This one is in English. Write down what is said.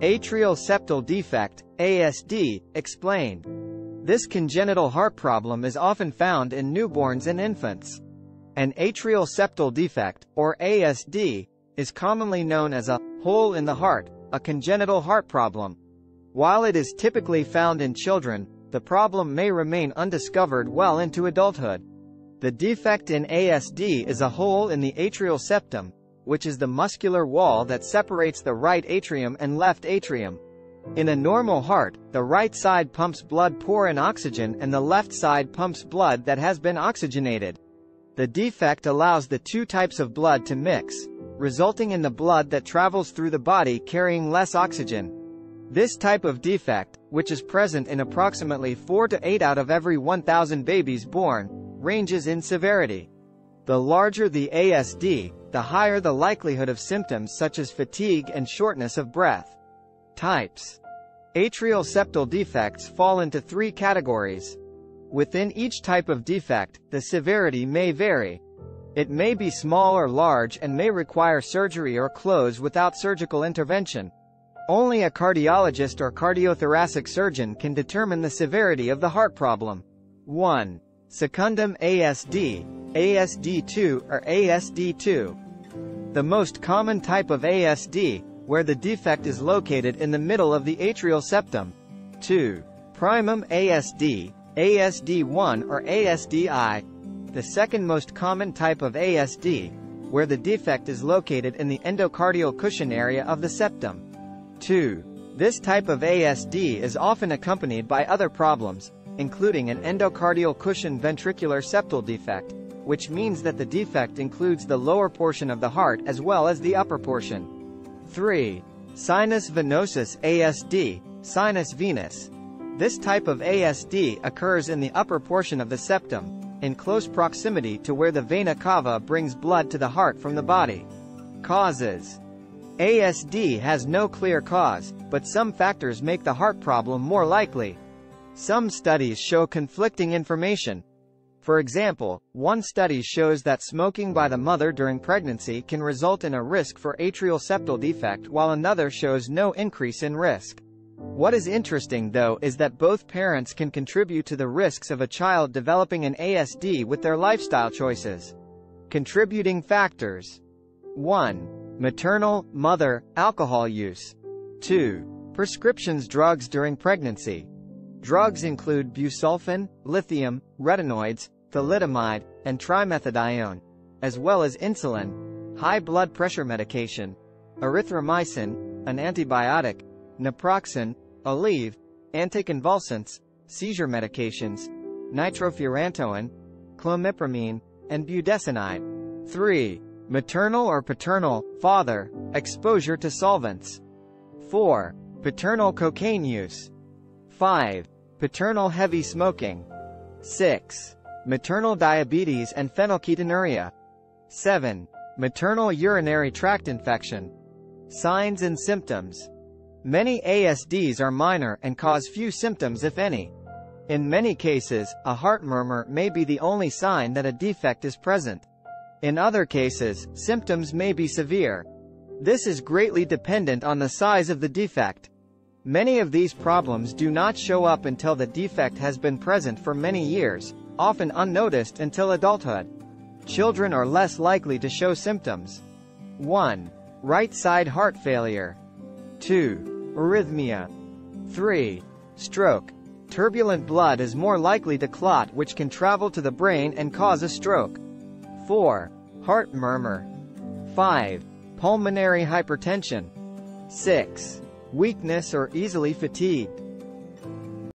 Atrial septal defect, ASD, explained. This congenital heart problem is often found in newborns and infants. An atrial septal defect, or ASD, is commonly known as a hole in the heart, a congenital heart problem. While it is typically found in children, the problem may remain undiscovered well into adulthood. The defect in ASD is a hole in the atrial septum, which is the muscular wall that separates the right atrium and left atrium. In a normal heart, the right side pumps blood poor in oxygen and the left side pumps blood that has been oxygenated. The defect allows the two types of blood to mix, resulting in the blood that travels through the body carrying less oxygen. This type of defect, which is present in approximately 4 to 8 out of every 1,000 babies born, ranges in severity. The larger the ASD, the higher the likelihood of symptoms such as fatigue and shortness of breath. Types. Atrial septal defects fall into 3 categories. Within each type of defect, the severity may vary. It may be small or large and may require surgery or close without surgical intervention. Only a cardiologist or cardiothoracic surgeon can determine the severity of the heart problem. 1. Secundum ASD, ASD2 or ASD2. The most common type of ASD, where the defect is located in the middle of the atrial septum. 2. Primum ASD, ASD1 or ASDI. The second most common type of ASD, where the defect is located in the endocardial cushion area of the septum. 2. This type of ASD is often accompanied by other problems, including an endocardial cushion ventricular septal defect, which means that the defect includes the lower portion of the heart as well as the upper portion. 3. Sinus venosus ASD, sinus venous. This type of ASD occurs in the upper portion of the septum, in close proximity to where the vena cava brings blood to the heart from the body. Causes. ASD has no clear cause, but some factors make the heart problem more likely. Some studies show conflicting information. For example, one study shows that smoking by the mother during pregnancy can result in a risk for atrial septal defect, while another shows no increase in risk. What is interesting though is that both parents can contribute to the risks of a child developing an ASD with their lifestyle choices. Contributing factors. 1. Maternal, mother, alcohol use. 2. Prescriptions drugs during pregnancy. Drugs include busulfan, lithium, retinoids, thalidomide, and trimethadione, as well as insulin, high blood pressure medication, erythromycin, an antibiotic, naproxen, Aleve, anticonvulsants, seizure medications, nitrofurantoin, clomipramine, and budesonide. 3. Maternal or paternal, father, exposure to solvents. 4. Paternal cocaine use. 5. Paternal heavy smoking. 6. Maternal diabetes and phenylketonuria. 7. Maternal urinary tract infection. Signs and symptoms. Many ASDs are minor and cause few symptoms if any. In many cases, a heart murmur may be the only sign that a defect is present. In other cases, symptoms may be severe. This is greatly dependent on the size of the defect. Many of these problems do not show up until the defect has been present for many years, often unnoticed until adulthood. Children are less likely to show symptoms. 1. Right side heart failure. 2. Arrhythmia. 3. Stroke. Turbulent blood is more likely to clot, which can travel to the brain and cause a stroke. 4. Heart murmur. 5. Pulmonary hypertension. 6. Weakness or easily fatigued.